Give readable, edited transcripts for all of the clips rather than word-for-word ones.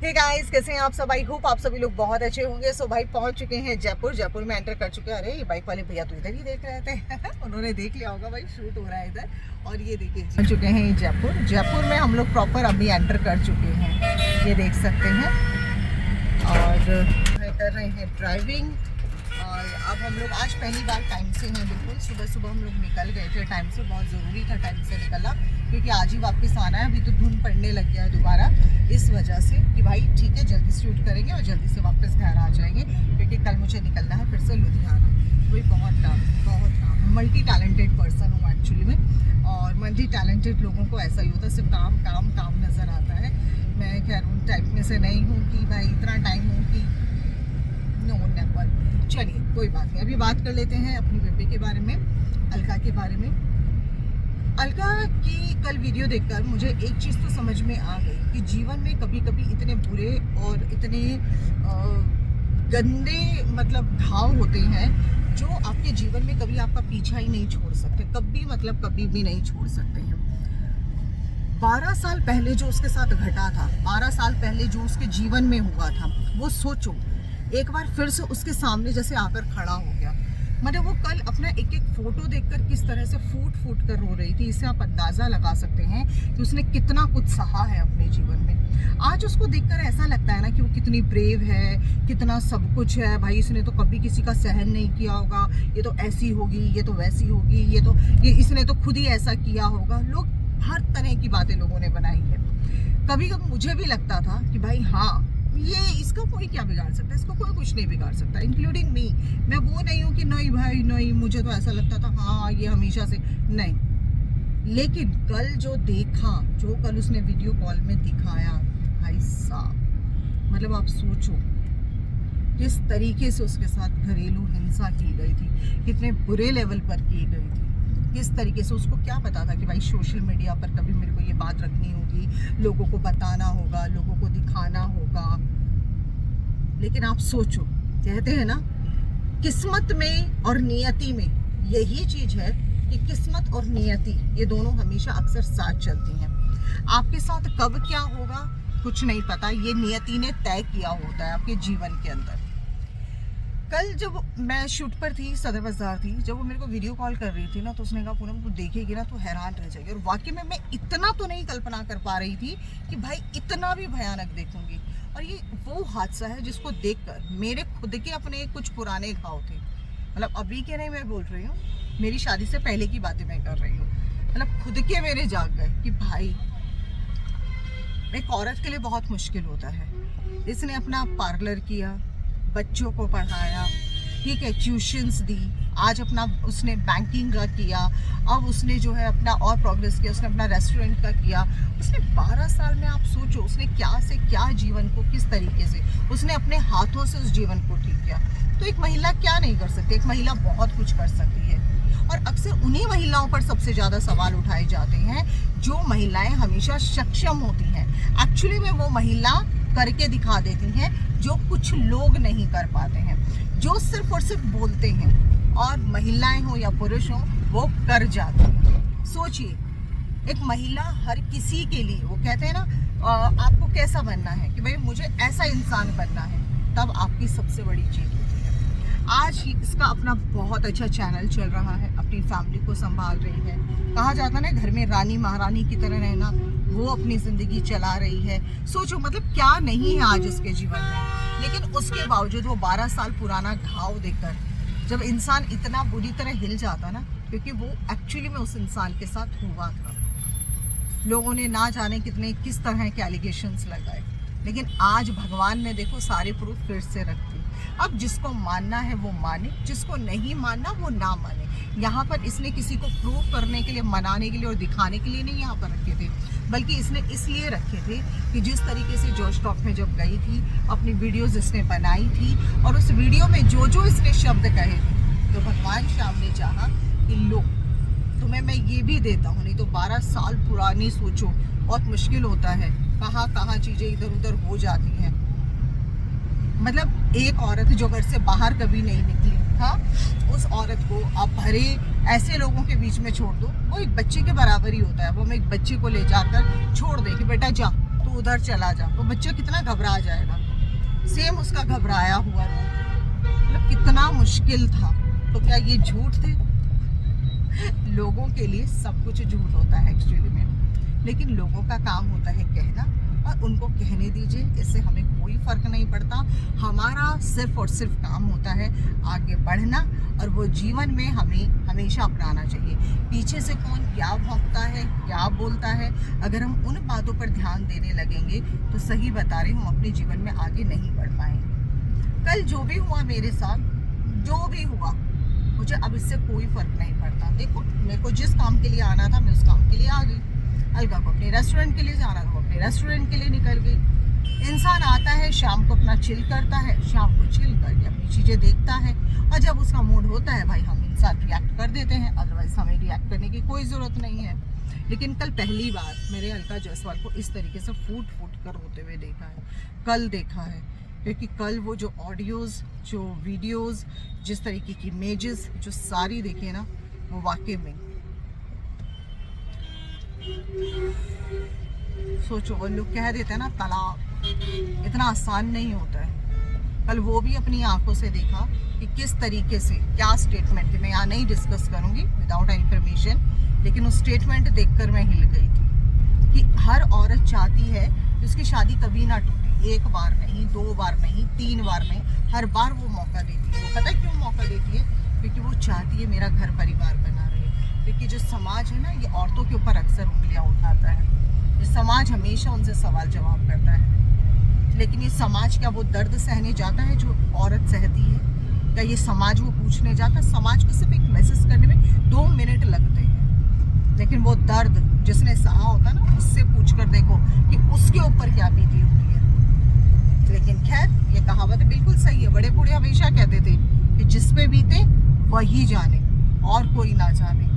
Hey guys, कैसे हैं आप सब। आई होप आप सभी लोग बहुत अच्छे होंगे। सो भाई पहुंच चुके हैं जयपुर में एंटर कर चुके हैं। अरे ये बाइक वाले भैया तो इधर ही देख रहे थे उन्होंने देख लिया होगा, भाई शूट हो रहा है इधर। और ये देखिए पहुंच चुके हैं जयपुर में हम लोग प्रॉपर अभी एंटर कर चुके हैं, ये देख सकते हैं। और कर रहे हैं ड्राइविंग। और अब हम लोग आज पहली बार टाइम से हैं, बिल्कुल सुबह हम लोग निकल गए थे टाइम से। बहुत ज़रूरी था टाइम से निकलना, क्योंकि आज ही वापस आना है। अभी तो धुंध पड़ने लग गया है दोबारा, इस वजह से कि भाई ठीक है जल्दी शूट करेंगे और जल्दी से वापस घर आ जाएंगे, क्योंकि कल मुझे निकलना है फिर से लुधियाना। वही बहुत काम। मल्टी टैलेंटेड पर्सन हूँ एक्चुअली में, और मल्टी टैलेंटेड लोगों को ऐसा ही होता है, सिर्फ काम नज़र आता है। मैं खैर उन टाइप में से नहीं हूँ कि भाई इतना टाइम हो कि नो नेवर। चलिए कोई बात नहीं, अभी बात कर लेते हैं अपनी बेबी के बारे में, अलका के बारे में। अलका की कल वीडियो देखकर मुझे एक चीज़ तो समझ में आ गई कि जीवन में कभी कभी इतने बुरे और इतने गंदे मतलब घाव होते हैं जो आपके जीवन में कभी आपका पीछा ही नहीं छोड़ सकते, कभी भी नहीं छोड़ सकते हैं। 12 साल पहले जो उसके साथ घटा था, 12 साल पहले जो उसके जीवन में हुआ था, वो सोचो एक बार फिर से उसके सामने जैसे आकर खड़ा हो गया। मतलब वो कल अपना एक फोटो देखकर किस तरह से फूट कर रो रही थी, इससे आप अंदाज़ा लगा सकते हैं कि उसने कितना कुछ सहा है अपने जीवन में। आज उसको देखकर ऐसा लगता है ना कि वो कितनी ब्रेव है, कितना सब कुछ है। भाई इसने तो कभी किसी का सहन नहीं किया होगा, ये तो ऐसी होगी, ये तो वैसी होगी, ये इसने तो खुद ही ऐसा किया होगा। लोग हर तरह की बातें लोगों ने बनाई है। कभी कभी मुझे भी लगता था कि भाई हाँ, ये इसका कोई क्या बिगाड़ सकता है, इसको कोई कुछ नहीं बिगाड़ सकता, इंक्लूडिंग मी। मैं वो नहीं हूँ कि नहीं भाई नहीं, मुझे तो ऐसा लगता था हाँ ये हमेशा से नहीं। लेकिन कल जो देखा, जो कल उसने वीडियो कॉल में दिखाया, भाई साहब मतलब आप सोचो किस तरीके से उसके साथ घरेलू हिंसा की गई थी, कितने बुरे लेवल पर की गई थी, किस तरीके से। उसको क्या पता था कि भाई सोशल मीडिया पर कभी मेरे को ये बात रखनी होगी, लोगों को बताना होगा, लोगों को दिखाना होगा। लेकिन आप सोचो, कहते हैं ना किस्मत में और नियति में यही चीज है कि किस्मत और नियति ये दोनों हमेशा अक्सर साथ चलती हैं। आपके साथ कब क्या होगा कुछ नहीं पता, ये नियति ने तय किया होता है आपके जीवन के अंदर। कल जब मैं शूट पर थी, सदर बाजार थी, जब वो मेरे को वीडियो कॉल कर रही थी ना, तो उसने कहा पूनम तू देखेगी ना तो हैरान रह जाएगी। और वाकई में मैं इतना तो नहीं कल्पना कर पा रही थी कि भाई इतना भी भयानक देखूंगी। और ये वो हादसा है जिसको देखकर मेरे खुद के अपने कुछ पुराने घाव थे, मतलब अभी के नहीं मैं बोल रही हूँ, मेरी शादी से पहले की बातें मैं कर रही हूँ। मतलब खुद के मेरे जाग गए कि भाई एक औरत के लिए बहुत मुश्किल होता है। इसने अपना पार्लर किया, बच्चों को पढ़ाया, ठीक है, ट्यूशन्स दी, आज अपना उसने बैंकिंग का किया, अब उसने जो है अपना और प्रोग्रेस किया, उसने अपना रेस्टोरेंट का किया। उसने 12 साल में आप सोचो उसने क्या से क्या जीवन को किस तरीके से उसने अपने हाथों से उस जीवन को ठीक किया। तो एक महिला क्या नहीं कर सकती, एक महिला बहुत कुछ कर सकती है। और अक्सर उन्हीं महिलाओं पर सबसे ज़्यादा सवाल उठाए जाते हैं जो महिलाएं हमेशा सक्षम होती हैं। एक्चुअली में वो महिला करके दिखा देती हैं जो कुछ लोग नहीं कर पाते हैं, जो सिर्फ और सिर्फ बोलते हैं, और महिलाएं हो या पुरुष हो वो कर जाते हैं। सोचिए एक महिला हर किसी के लिए, वो कहते हैं ना आपको कैसा बनना है कि भाई मुझे ऐसा इंसान बनना है, तब आपकी सबसे बड़ी चीज होती है। आज इसका अपना बहुत अच्छा चैनल चल रहा है, अपनी फैमिली को संभाल रही है। कहा जाता है ना घर में रानी महारानी की तरह रहना, वो अपनी जिंदगी चला रही है। सोचो मतलब क्या नहीं है आज इसके जीवन में। लेकिन उसके बावजूद वो 12 साल पुराना घाव देकर जब इंसान इतना बुरी तरह हिल जाता ना, क्योंकि वो एक्चुअली में उस इंसान के साथ हुआ था। लोगों ने ना जाने कितने किस तरह के एलिगेशंस लगाए, लेकिन आज भगवान ने देखो सारे प्रूफ फिर से रख दिए। अब जिसको मानना है वो माने, जिसको नहीं मानना वो ना माने। यहाँ पर इसने किसी को प्रूव करने के लिए, मनाने के लिए और दिखाने के लिए नहीं यहाँ पर रखे थे, बल्कि इसने इसलिए रखे थे कि जिस तरीके से जॉर्ज टॉक में जब गई थी, अपनी वीडियोस इसने बनाई थी, और उस वीडियो में जो इसने शब्द कहे थे, तो भगवान श्याम ने चाहा कि लो तुम्हें मैं ये भी देता हूँ। नहीं तो 12 साल पुरानी सोचो बहुत मुश्किल होता है, कहाँ चीज़ें इधर उधर हो जाती हैं। मतलब एक औरत जो घर से बाहर कभी नहीं निकली, हाँ, उस औरत को आप भरे ऐसे लोगों के बीच में छोड़ दो, वो एक बच्चे के बराबर ही होता है। वो हम एक बच्चे को ले जाकर छोड़ दे कि बेटा जा, तू उधर चला जा, तो बच्चा कितना घबरा जाएगा। सेम उसका घबराया हुआ रूप, मतलब कितना मुश्किल था। तो क्या ये झूठ थे? लोगों के लिए सब कुछ झूठ होता है एक्चुअली में, लेकिन लोगों का काम होता है कहना, और उनको कहने दीजिए, इससे हमें कोई फर्क नहीं पड़ता। हमारा सिर्फ और सिर्फ काम होता है आगे बढ़ना, और वो जीवन में हमें हमेशा अपनाना चाहिए। पीछे से कौन क्या भौंकता है, क्या बोलता है, अगर हम उन बातों पर ध्यान देने लगेंगे तो सही बता रही हूँ, हम अपने जीवन में आगे नहीं बढ़ पाएंगे। कल जो भी हुआ मेरे साथ, जो भी हुआ, मुझे अब इससे कोई फर्क नहीं पड़ता। देखो, मेरे को जिस काम के लिए आना था मैं उस काम के लिए आ गई। अलका को अपने रेस्टोरेंट के लिए जाना था, वो अपने रेस्टोरेंट के लिए निकल गई। इंसान आता है शाम को अपना चिल करता है, शाम को चिल करके अपनी चीज़ें देखता है, और जब उसका मूड होता है भाई हम इंसान रिएक्ट कर देते हैं, अदरवाइज हमें रिएक्ट करने की कोई ज़रूरत नहीं है। लेकिन कल पहली बार मेरे अलका जायसवाल को इस तरीके से फूट फूट कर रोते हुए देखा है, कल देखा है। क्योंकि कल वो जो ऑडियोज़, जो वीडियोज़, जिस तरीके की इमेजेस जो सारी देखे ना, वो वाकई में सोचो, वो लोग कह देते हैं ना तलाक, इतना आसान नहीं होता है। कल वो भी अपनी आंखों से देखा कि किस तरीके से क्या स्टेटमेंट थी। मैं यहाँ नहीं डिस्कस करूँगी विदाउट एनी परमिशन, लेकिन उस स्टेटमेंट देखकर मैं हिल गई थी कि हर औरत चाहती है कि उसकी शादी कभी ना टूटे। एक बार नहीं, 2 बार नहीं, 3 बार नहीं, हर बार वो मौका देती है। वो पता है क्यों मौका देती है? क्योंकि वो चाहती है मेरा घर परिवार बना रहे। क्योंकि जो समाज है ना, ये औरतों के ऊपर अक्सर उंगलियां उठाता है। ये समाज हमेशा उनसे सवाल जवाब करता है। लेकिन ये समाज क्या वो दर्द सहने जाता है जो औरत सहती है? क्या ये समाज वो पूछने जाता है? समाज को सिर्फ एक मैसेज करने में 2 मिनट लगते हैं, लेकिन वो दर्द जिसने सहा होता है ना, उससे पूछ कर देखो कि उसके ऊपर क्या बीती होती है। लेकिन खैर, ये कहावत बिल्कुल सही है। बड़े बूढ़े हमेशा कहते थे कि जिस पे बीते वही जाने, और कोई ना जाने।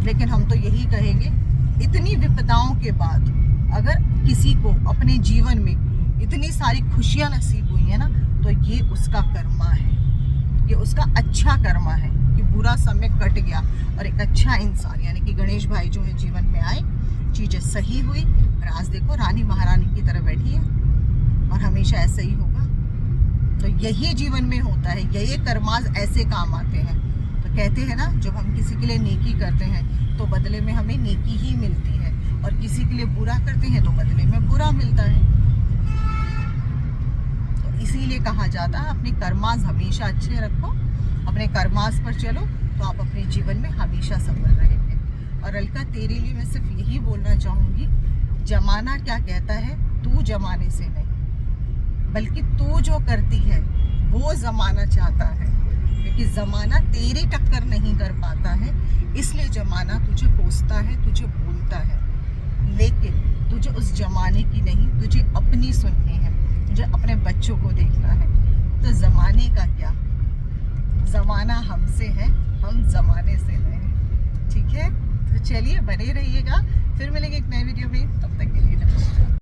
लेकिन हम तो यही कहेंगे, इतनी विपदाओं के बाद अगर किसी को अपने जीवन में इतनी सारी खुशियां नसीब हुई है ना, तो ये उसका कर्मा है, ये उसका अच्छा कर्मा है कि बुरा समय कट गया और एक अच्छा इंसान यानी कि गणेश भाई जो है जीवन में आए, चीज़ें सही हुई, और आज देखो रानी महारानी की तरह बैठी है, और हमेशा ऐसा ही होगा। तो यही जीवन में होता है, यही कर्माज ऐसे काम आते हैं। तो कहते हैं ना, जब हम किसी के लिए नेकी करते हैं तो बदले में हमें नेकी ही मिलती है, और किसी के लिए बुरा करते हैं तो बदले में बुरा मिलता है। तो इसीलिए कहा जाता है अपने कर्मास हमेशा अच्छे रखो, अपने कर्मास पर चलो, तो आप अपने जीवन में हमेशा सफल रहेंगे। और अलका, तेरे लिए मैं सिर्फ यही बोलना चाहूँगी, जमाना क्या कहता है, तू जमाने से नहीं, बल्कि तू जो करती है वो जमाना चाहता है। क्योंकि जमाना तेरी टक्कर नहीं कर पाता है, इसलिए जमाना तुझे कोसता है, तुझे बोलता है। लेकिन तुझे उस जमाने की नहीं, तुझे अपनी सुननी है, तुझे अपने बच्चों को देखना है। तो जमाने का क्या, जमाना हमसे है, हम जमाने से नहीं। ठीक है, तो चलिए बने रहिएगा, फिर मिलेंगे एक नए वीडियो में। तब तक के लिए नमस्कार।